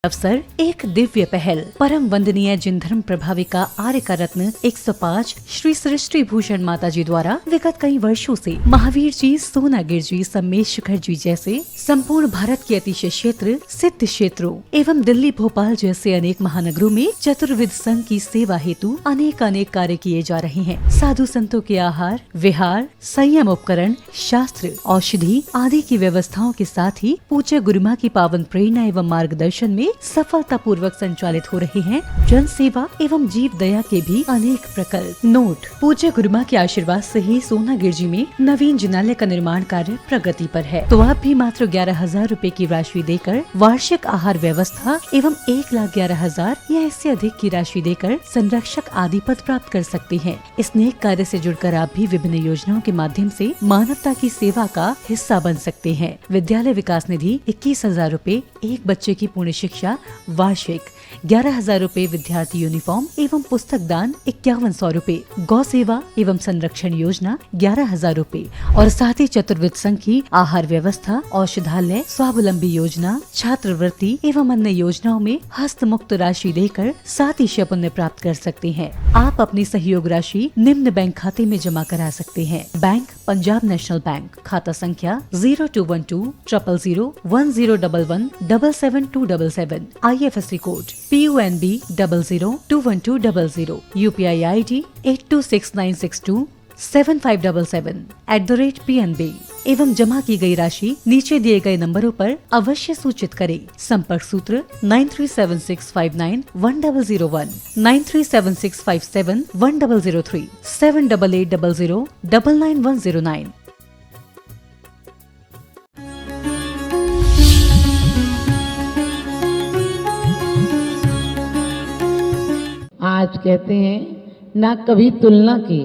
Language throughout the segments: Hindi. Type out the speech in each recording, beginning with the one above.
अवसर एक दिव्य पहल परम वंदनीय जिन धर्म प्रभाविका आर्य का रत्न 105 श्री सृष्टि भूषण माता जी द्वारा विगत कई वर्षों से महावीर जी, सोनागिर जी, सम्मेश शिखर जी जैसे संपूर्ण भारत के अतिशय क्षेत्र, सिद्ध क्षेत्रों एवं दिल्ली, भोपाल जैसे अनेक महानगरों में चतुर्विध संघ की सेवा हेतु अनेक कार्य किए जा रहे हैं। साधु संतों के आहार, विहार, संयम उपकरण, शास्त्र, औषधि आदि की व्यवस्थाओं के साथ ही पूज्य गुरुमा की पावन प्रेरणा एवं मार्गदर्शन में सफलता पूर्वक संचालित हो रहे हैं जन सेवा एवं जीव दया के भी अनेक प्रकल्प। नोट: पूज्य गुरुमा के आशीर्वाद से ही सोनागिर जी में नवीन जिनालय का निर्माण कार्य प्रगति पर है, तो आप भी मात्र 11,000 रूपए की राशि देकर वार्षिक आहार व्यवस्था एवं 1,11,000 या इससे अधिक की राशि देकर संरक्षक आदि पद प्राप्त कर सकते हैं। इस नेक कार्य से जुड़कर आप भी विभिन्न योजनाओं के माध्यम से मानवता की सेवा का हिस्सा बन सकते हैं। विद्यालय विकास निधि 21,000 रूपए, एक बच्चे की पूर्ण शिक्षा वार्षिक, 11,000 रूपए विद्यार्थी यूनिफॉर्म एवं पुस्तक दान 5,100 रूपए, गौ सेवा एवं संरक्षण योजना 11,000 रूपए और साथ ही चतुर्विध संघ की आहार व्यवस्था, औषधालय, स्वावलंबी योजना, छात्रवृत्ति एवं अन्य योजनाओं में हस्त मुक्त राशि देकर 7 पुण्य प्राप्त कर सकते हैं। आप अपनी सहयोग राशि निम्न बैंक खाते में जमा करा सकते हैं। बैंक: पंजाब नेशनल बैंक, खाता संख्या 0212 000 1011 77277, IFSC code PUNB 00212000, UPI ID 826962 7577 @PNB एवं जमा की गई राशि नीचे दिए गए नंबरों पर अवश्य सूचित करें। संपर्क सूत्र 9376591001, 9376571003, 7880099109। आज कहते हैं ना कभी तुलना की,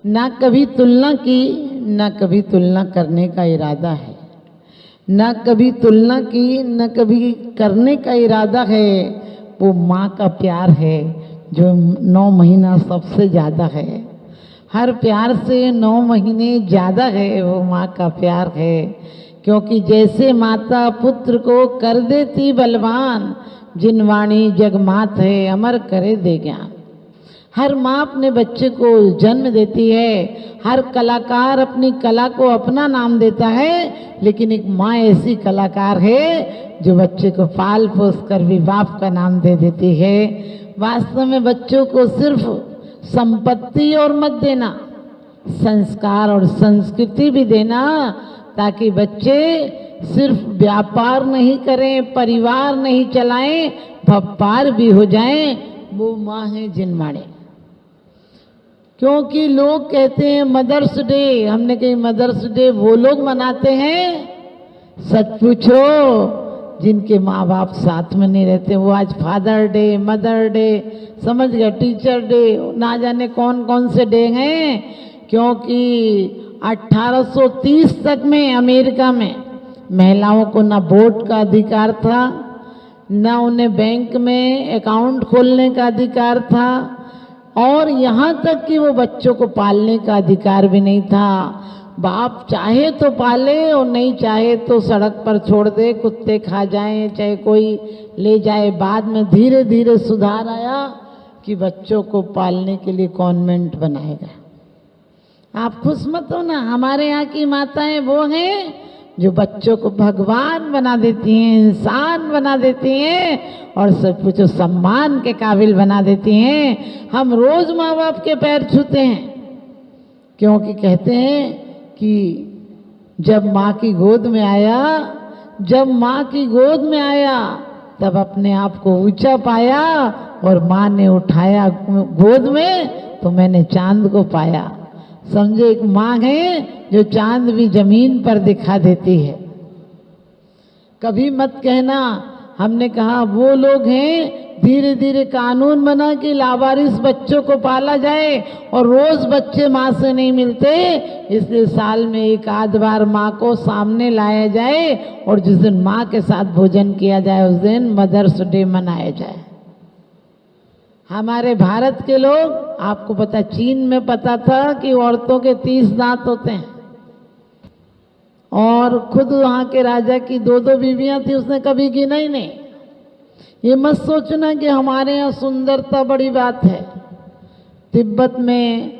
ना कभी तुलना की, ना कभी तुलना करने का इरादा है, ना कभी तुलना की, न कभी करने का इरादा है। वो माँ का प्यार है जो 9 महीना सबसे ज़्यादा है। हर प्यार से 9 महीने ज़्यादा है वो माँ का प्यार है, क्योंकि जैसे माता पुत्र को कर देती बलवान, जिन वाणी जगमात है अमर करे दे ज्ञान। हर माँ अपने बच्चे को जन्म देती है, हर कलाकार अपनी कला को अपना नाम देता है, लेकिन एक माँ ऐसी कलाकार है जो बच्चे को पाल पोस कर भी बाप का नाम दे देती है। वास्तव में बच्चों को सिर्फ संपत्ति और मत देना, संस्कार और संस्कृति भी देना, ताकि बच्चे सिर्फ व्यापार नहीं करें, परिवार नहीं चलाएं, व्यापार भी हो जाएं। वो माँ है जिनवाणी। क्योंकि लोग कहते हैं मदर्स डे, हमने कही मदर्स डे वो लोग मनाते हैं, सच पूछो जिनके माँ बाप साथ में नहीं रहते, वो आज फादर डे, मदर डे, समझ गए, टीचर डे, ना जाने कौन कौन से डे हैं। क्योंकि 1830 तक में अमेरिका में महिलाओं को ना वोट का अधिकार था, ना उन्हें बैंक में अकाउंट खोलने का अधिकार था, और यहाँ तक कि वो बच्चों को पालने का अधिकार भी नहीं था। बाप चाहे तो पाले और नहीं चाहे तो सड़क पर छोड़ दे, कुत्ते खा जाएं, चाहे कोई ले जाए। बाद में धीरे धीरे सुधार आया कि बच्चों को पालने के लिए कॉन्वेंट बनाएगा। आप खुश मत हो ना, हमारे यहाँ की माताएं वो हैं जो बच्चों को भगवान बना देती हैं, इंसान बना देती हैं और सच पूछो सम्मान के काबिल बना देती हैं। हम रोज माँ बाप के पैर छूते हैं, क्योंकि कहते हैं कि जब माँ की गोद में आया, जब माँ की गोद में आया तब अपने आप को ऊंचा पाया, और माँ ने उठाया गोद में तो मैंने चांद को पाया। समझे, एक माँ है जो चांद भी जमीन पर दिखा देती है। कभी मत कहना, हमने कहा वो लोग हैं धीरे धीरे कानून बना कि लावारिस बच्चों को पाला जाए, और रोज बच्चे माँ से नहीं मिलते, इसलिए साल में एक आध बार माँ को सामने लाया जाए, और जिस दिन माँ के साथ भोजन किया जाए उस दिन मदर्स डे मनाया जाए। हमारे भारत के लोग, आपको पता, चीन में पता था कि औरतों के 30 दांत होते हैं, और खुद वहाँ के राजा की 2-2 बीवियां थी, उसने कभी गिना ही नहीं। ये मत सोचना कि हमारे यहाँ सुंदरता बड़ी बात है। तिब्बत में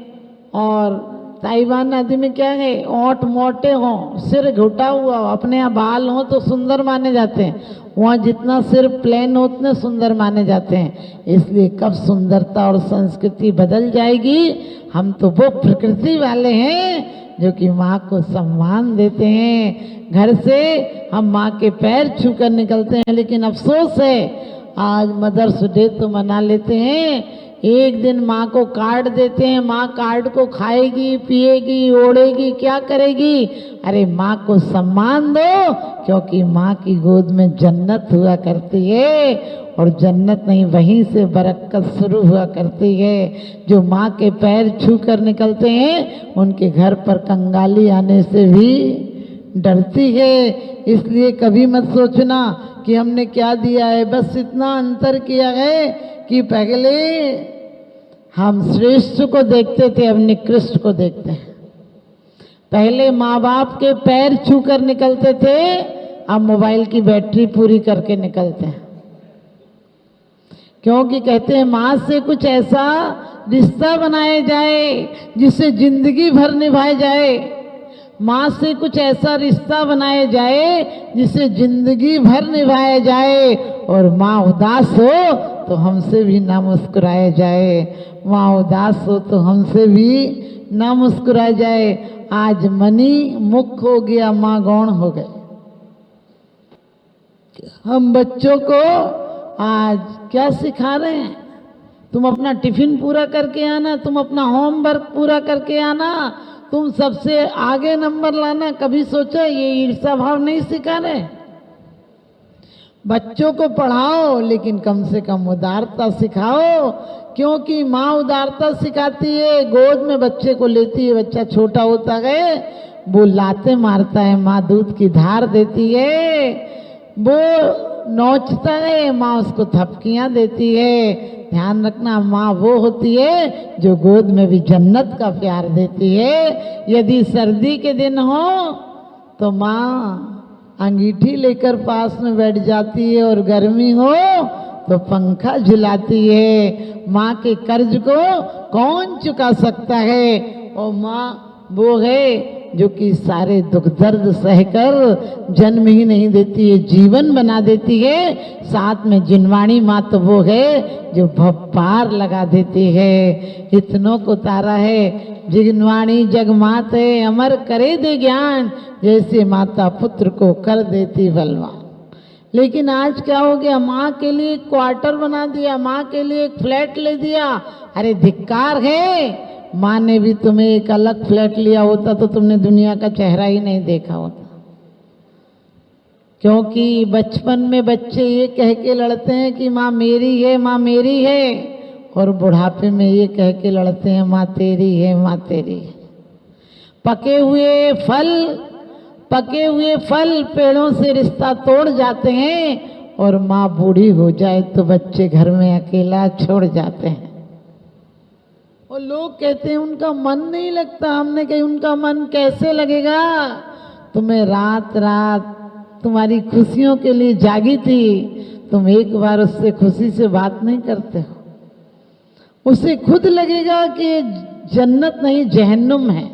और ताइवान आदि में क्या है, ओंठ मोटे हों, सिर घुटा हुआ हो, अपने यहाँ बाल हों तो सुंदर माने जाते हैं। वहाँ जितना सिर प्लेन हो उतने सुंदर माने जाते हैं। इसलिए कब सुंदरता और संस्कृति बदल जाएगी। हम तो वो प्रकृति वाले हैं जो कि माँ को सम्मान देते हैं। घर से हम माँ के पैर छू कर निकलते हैं, लेकिन अफसोस है आज मदर्स डे तो मना लेते हैं, एक दिन माँ को कार्ड देते हैं, माँ कार्ड को खाएगी, पिएगी, ओढ़ेगी, क्या करेगी। अरे माँ को सम्मान दो, क्योंकि माँ की गोद में जन्नत हुआ करती है, और जन्नत नहीं वहीं से बरकत शुरू हुआ करती है। जो माँ के पैर छू कर निकलते हैं उनके घर पर कंगाली आने से भी डरती है। इसलिए कभी मत सोचना कि हमने क्या दिया है, बस इतना अंतर किया है कि पहले हम श्रेष्ठ को देखते थे, अब निकृष्ट को देखते हैं। पहले माँ बाप के पैर छू कर निकलते थे, अब मोबाइल की बैटरी पूरी करके निकलते हैं। क्योंकि कहते हैं माँ से कुछ ऐसा रिश्ता बनाया जाए जिसे जिंदगी भर निभाया जाए। माँ से कुछ ऐसा रिश्ता बनाया जाए जिसे जिंदगी भर निभाया जाए, और माँ उदास हो तो हमसे भी ना मुस्कुराया जाए, माँ उदास हो तो हमसे भी ना मुस्कुराया जाए। आज मनी मुख हो गया, माँ गौण हो गए। हम बच्चों को आज क्या सिखा रहे हैं, तुम अपना टिफिन पूरा करके आना, तुम अपना होमवर्क पूरा करके आना, तुम सबसे आगे नंबर लाना। कभी सोचा ये ईर्ष्या भाव नहीं सिखा रहे। बच्चों को पढ़ाओ लेकिन कम से कम उदारता सिखाओ, क्योंकि माँ उदारता सिखाती है। गोद में बच्चे को लेती है, बच्चा छोटा होता है, वो लाते मारता है, माँ दूध की धार देती है, वो नोचता है, माँ उसको थपकियाँ देती है। ध्यान रखना, माँ वो होती है जो गोद में भी जन्नत का प्यार देती है। यदि सर्दी के दिन हो तो माँ अंगीठी लेकर पास में बैठ जाती है, और गर्मी हो तो पंखा झुलाती है। माँ के कर्ज को कौन चुका सकता है। और माँ वो है जो कि सारे दुख दर्द सहकर जन्म ही नहीं देती है, जीवन बना देती है। साथ में जिनवाणी माँ तो वो है जो भपार लगा देती है। इतनों को तारा है, जिनवाणी जगमात है, अमर करे दे ज्ञान, जैसे माता पुत्र को कर देती बलवान। लेकिन आज क्या हो गया, माँ के लिए एक क्वार्टर बना दिया, माँ के लिए एक फ्लैट ले दिया। अरे धिक्कार है, माँ ने भी तुम्हें एक अलग फ्लैट लिया होता तो तुमने दुनिया का चेहरा ही नहीं देखा होता। क्योंकि बचपन में बच्चे ये कह के लड़ते हैं कि माँ मेरी है, माँ मेरी है, और बुढ़ापे में ये कह के लड़ते हैं माँ तेरी है, माँ तेरी है। पके हुए फल पेड़ों से रिश्ता तोड़ जाते हैं, और माँ बूढ़ी हो जाए तो बच्चे घर में अकेला छोड़ जाते हैं। और लोग कहते हैं उनका मन नहीं लगता। हमने कही उनका मन कैसे लगेगा, तुम्हें रात रात तुम्हारी खुशियों के लिए जागी थी, तुम एक बार उससे खुशी से बात नहीं करते हो। उसे खुद लगेगा कि जन्नत नहीं जहन्नुम है।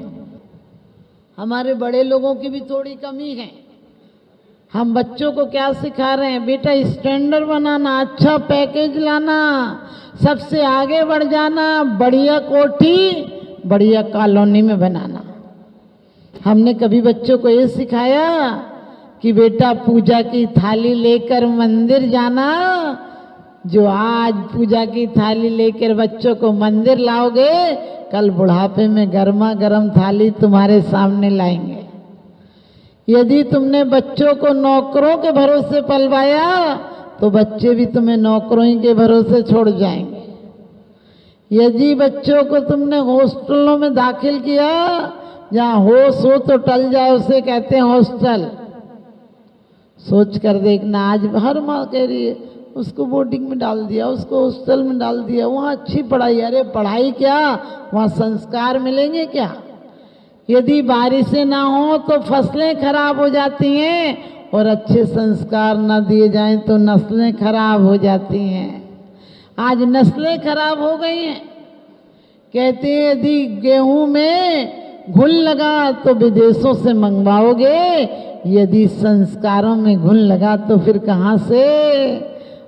हमारे बड़े लोगों की भी थोड़ी कमी है। हम बच्चों को क्या सिखा रहे हैं, बेटा स्टैंडर्ड बनाना, अच्छा पैकेज लाना, सबसे आगे बढ़ जाना, बढ़िया कोठी बढ़िया कॉलोनी में बनाना। हमने कभी बच्चों को ये सिखाया कि बेटा पूजा की थाली लेकर मंदिर जाना। जो आज पूजा की थाली लेकर बच्चों को मंदिर लाओगे, कल बुढ़ापे में गर्मा गर्म थाली तुम्हारे सामने लाएंगे। यदि तुमने बच्चों को नौकरों के भरोसे पलवाया तो बच्चे भी तुम्हें नौकरों ही के भरोसे छोड़ जाएंगे। यदि बच्चों को तुमने हॉस्टलों में दाखिल किया, जहाँ होश हो तो टल जाए उसे कहते हैं हॉस्टल। सोच कर देखना, आज हर माँ कह रही है उसको बोर्डिंग में डाल दिया, उसको हॉस्टल में डाल दिया, वहाँ अच्छी पढ़ाई। अरे पढ़ाई क्या, वहाँ संस्कार मिलेंगे क्या। यदि बारिशें ना हो तो फसलें खराब हो जाती हैं, और अच्छे संस्कार न दिए जाएं तो नस्लें खराब हो जाती हैं। आज नस्लें खराब हो गई हैं। कहते हैं यदि गेहूं में घुन लगा तो विदेशों से मंगवाओगे, यदि संस्कारों में घुन लगा तो फिर कहाँ से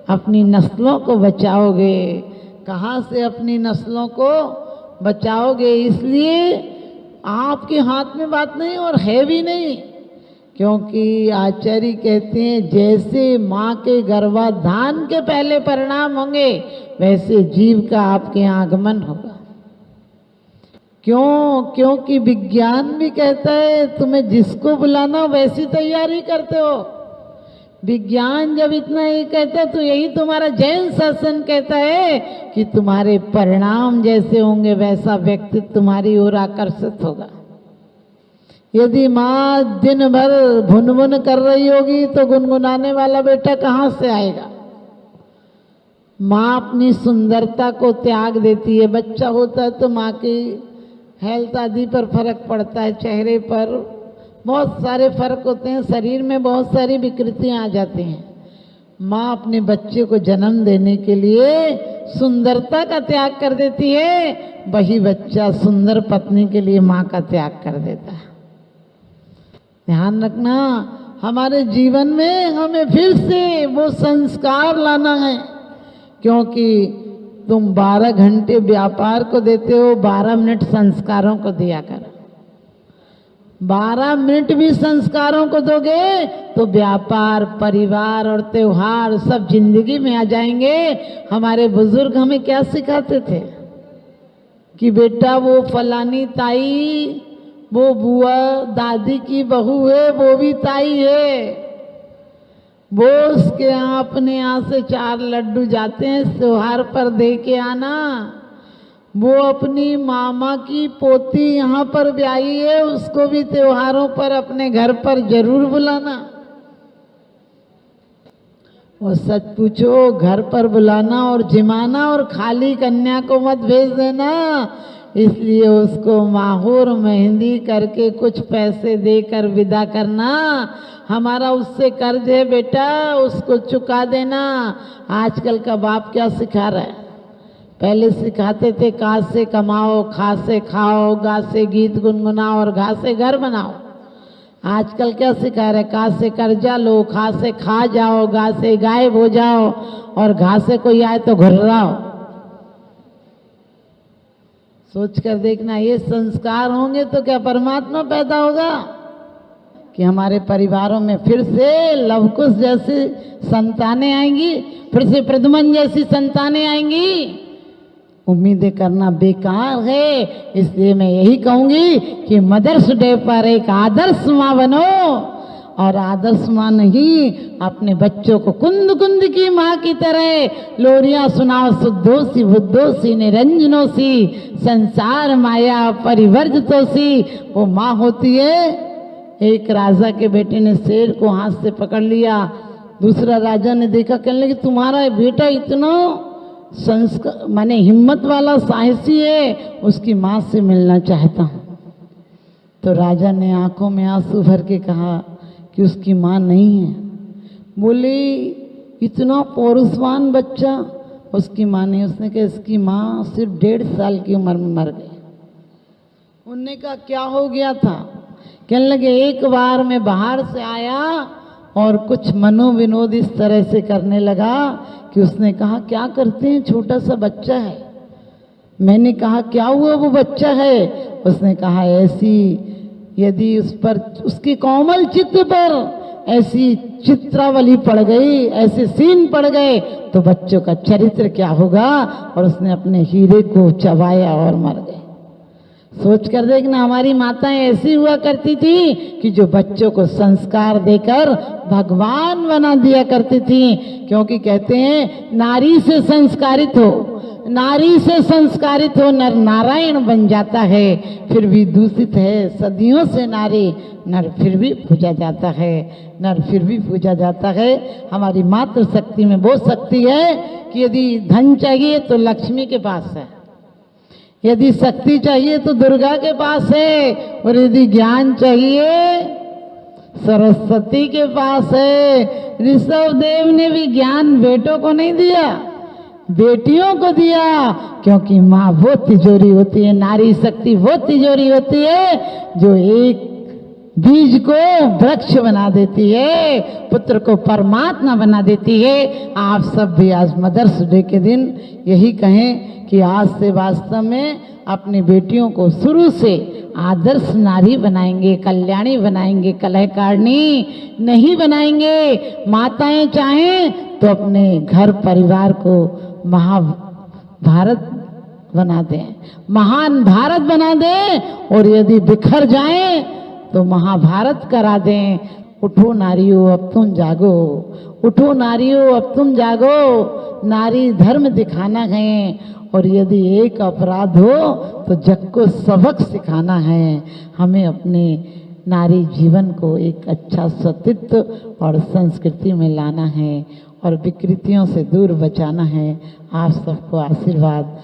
अपनी नस्लों को बचाओगे, कहाँ से अपनी नस्लों को बचाओगे। इसलिए आपके हाथ में बात नहीं और है भी नहीं, क्योंकि आचार्य कहते हैं जैसे माँ के गर्भाधान के पहले परिणाम होंगे वैसे जीव का आपके यहाँ आगमन होगा। क्यों? क्योंकि विज्ञान भी कहता है तुम्हें जिसको बुलाना वैसी तैयारी करते हो। विज्ञान जब इतना ही कहता है तो यही तुम्हारा जैन शासन कहता है कि तुम्हारे परिणाम जैसे होंगे वैसा व्यक्तित्व तुम्हारी ओर आकर्षित होगा। यदि माँ दिन भर भुन भुन कर रही होगी तो गुनगुनाने वाला बेटा कहाँ से आएगा। माँ अपनी सुंदरता को त्याग देती है। बच्चा होता है तो माँ की हेल्थ आदि पर फर्क पड़ता है, चेहरे पर बहुत सारे फर्क होते हैं, शरीर में बहुत सारी विकृतियां आ जाती हैं। माँ अपने बच्चे को जन्म देने के लिए सुंदरता का त्याग कर देती है, वही बच्चा सुंदर पत्नी के लिए माँ का त्याग कर देता है। ध्यान रखना, हमारे जीवन में हमें फिर से वो संस्कार लाना है, क्योंकि तुम 12 घंटे व्यापार को देते हो, 12 मिनट संस्कारों को दिया करो। 12 मिनट भी संस्कारों को दोगे तो व्यापार, परिवार और त्योहार सब जिंदगी में आ जाएंगे। हमारे बुजुर्ग हमें क्या सिखाते थे कि बेटा वो फलानी ताई, वो बुआ दादी की बहू है, वो भी ताई है, वो उसके यहाँ अपने यहाँ से 4 लड्डू जाते हैं त्योहार पर दे के आना। वो अपनी मामा की पोती यहाँ पर ब्याही है, उसको भी त्योहारों पर अपने घर पर जरूर बुलाना। और सच पूछो, घर पर बुलाना और जिमाना और खाली कन्या को मत भेज देना। इसलिए उसको माहौर मेहंदी करके कुछ पैसे देकर विदा करना। हमारा उससे कर्ज है बेटा, उसको चुका देना। आजकल का बाप क्या सिखा रहा है? पहले सिखाते थे का से कमाओ, खा से खाओ, गा से गीत गुनगुनाओ और घा से घर बनाओ। आजकल क्या सिखा रहे? का से कर्जा लो, खा से खा जाओ, गा से गायब हो जाओ और घा से कोई आए तो घुर्राओ। सोच कर देखना, ये संस्कार होंगे तो क्या परमात्मा पैदा होगा? कि हमारे परिवारों में फिर से लवकुश जैसी संतानें आएंगी, फिर से प्रद्युम्न जैसी संतानें आएंगी। उम्मीदें करना बेकार है। इसलिए मैं यही कहूंगी कि मदर्स डे पर एक आदर्श माँ बनो, और आदर्श माँ नहीं, अपने बच्चों को कुंद कुंद की माँ की तरह लोरियां सुनाओ। शुद्धोसी बुद्धोसी निरंजनोसी संसार माया परिवर्जितोसी। वो माँ होती है। एक राजा के बेटे ने शेर को हाथ से पकड़ लिया। दूसरा राजा ने देखा, कहने लगे तुम्हारा बेटा इतना संस्कार माने हिम्मत वाला साहसी है, उसकी माँ से मिलना चाहता हूँ। तो राजा ने आंखों में आंसू भर के कहा कि उसकी माँ नहीं है। बोले इतना पौरुषवान बच्चा, उसकी माँ नहीं। उसने कहा इसकी माँ सिर्फ 1.5 साल की उम्र में मर गई। उनने कहा क्या हो गया था? कहने लगे एक बार मैं बाहर से आया और कुछ मनोविनोद इस तरह से करने लगा कि उसने कहा क्या करते हैं, छोटा सा बच्चा है। मैंने कहा क्या हुआ, वो बच्चा है? उसने कहा ऐसी यदि उस पर, उसके कोमल चित्त पर ऐसी चित्रावली पड़ गई, ऐसे सीन पड़ गए तो बच्चों का चरित्र क्या होगा। और उसने अपने हीरे को चबाया और मर गए। सोच कर देखना, हमारी माताएं ऐसी हुआ करती थी कि जो बच्चों को संस्कार देकर भगवान बना दिया करती थी। क्योंकि कहते हैं नारी से संस्कारित हो, नारी से संस्कारित हो नर नारायण बन जाता है। फिर भी दूषित है सदियों से नारी, नर फिर भी पूजा जाता है, नर फिर भी पूजा जाता है। हमारी मातृ शक्ति में वो शक्ति है कि यदि धन चाहिए तो लक्ष्मी के पास है, यदि शक्ति चाहिए तो दुर्गा के पास है, और यदि ज्ञान चाहिए सरस्वती के पास है। ऋषभ देव ने भी ज्ञान बेटों को नहीं दिया, बेटियों को दिया, क्योंकि माँ वो तिजोरी होती है, नारी शक्ति वो तिजोरी होती है जो एक बीज को वृक्ष बना देती है, पुत्र को परमात्मा बना देती है। आप सब भी आज मदर्स डे के दिन यही कहें कि आज से वास्तव में अपनी बेटियों को शुरू से आदर्श नारी बनाएंगे, कल्याणी बनाएंगे, कलहकारिणी नहीं बनाएंगे। माताएं चाहें तो अपने घर परिवार को महाभारत बना दें, महान भारत बना दें, और यदि बिखर जाएं तो महाभारत करा दें। उठो नारियों अब तुम जागो, उठो नारियों अब तुम जागो, नारी धर्म दिखाना है, और यदि एक अपराध हो तो जग को सबक सिखाना है। हमें अपने नारी जीवन को एक अच्छा सतीत्व और संस्कृति में लाना है और विकृतियों से दूर बचाना है। आप सबको आशीर्वाद।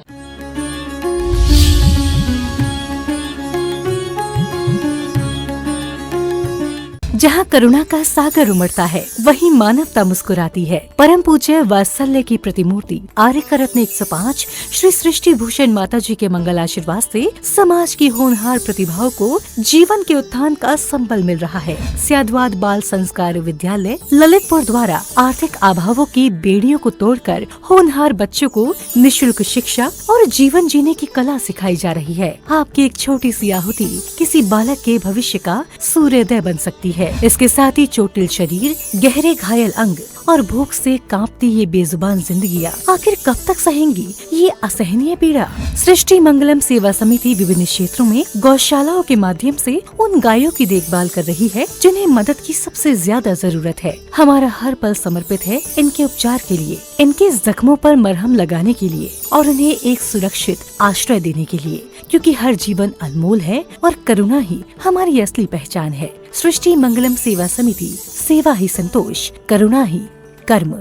जहाँ करुणा का सागर उमड़ता है वहीं मानवता मुस्कुराती है। परम पूज्य वात्सल्य की प्रतिमूर्ति आर्यका रत्न 105 श्री सृष्टि भूषण माता जी के मंगल आशीर्वाद से समाज की होनहार प्रतिभाओं को जीवन के उत्थान का संबल मिल रहा है। स्याद्वाद बाल संस्कार विद्यालय ललितपुर द्वारा आर्थिक अभावों की बेड़ियों को तोड़कर होनहार बच्चों को निःशुल्क शिक्षा और जीवन जीने की कला सिखाई जा रही है। आपकी एक छोटी सी आहुति किसी बालक के भविष्य का सूर्योदय बन सकती है। इसके साथ ही चोटिल शरीर, गहरे घायल अंग और भूख से कांपती ये बेजुबान जिंदगियां आखिर कब तक सहेंगी ये असहनीय पीड़ा। सृष्टि मंगलम सेवा समिति विभिन्न क्षेत्रों में गौशालाओं के माध्यम से उन गायों की देखभाल कर रही है जिन्हें मदद की सबसे ज्यादा जरूरत है। हमारा हर पल समर्पित है इनके उपचार के लिए, इनके जख्मों पर मरहम लगाने के लिए और उन्हें एक सुरक्षित आश्रय देने के लिए, क्योंकि हर जीवन अनमोल है और करुणा ही हमारी असली पहचान है। सृष्टि मंगलम सेवा समिति, सेवा ही संतोष, करुणा ही कर्म।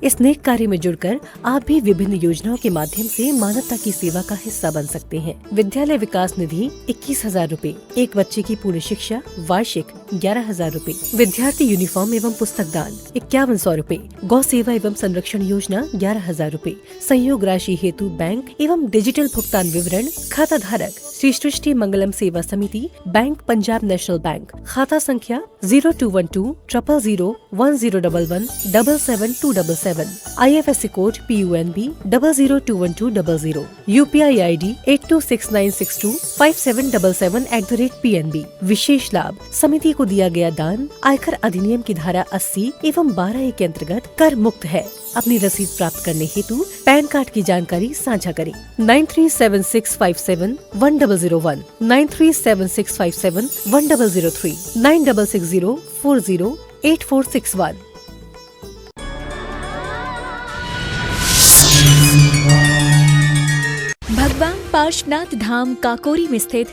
इस नेक कार्य में जुड़कर आप भी विभिन्न योजनाओं के माध्यम से मानवता की सेवा का हिस्सा बन सकते हैं। विद्यालय विकास निधि 21,000 रूपए, एक बच्चे की पूर्ण शिक्षा वार्षिक 11,000 रूपए, विद्यार्थी यूनिफॉर्म एवं पुस्तक दान 5100 रूपए, गौ सेवा एवं संरक्षण योजना 11,000 रूपए, संयोग राशि हेतु बैंक एवं डिजिटल भुगतान विवरण, खाता धारक श्री सृष्टि मंगलम सेवा समिति, बैंक पंजाब नेशनल बैंक, खाता संख्या 0212 000 1011 77277, IFSC code PUNB 0021200, UPI ID 8269625777@PNB। विशेष लाभ, समिति को दिया गया दान आयकर अधिनियम की धारा 80 एवं 12A के अंतर्गत कर मुक्त है। अपनी रसीद प्राप्त करने हेतु पैन कार्ड की जानकारी साझा करें। 9376571001, 9376571003, 9660408461। भगवान पार्श्वनाथ धाम काकोरी में स्थित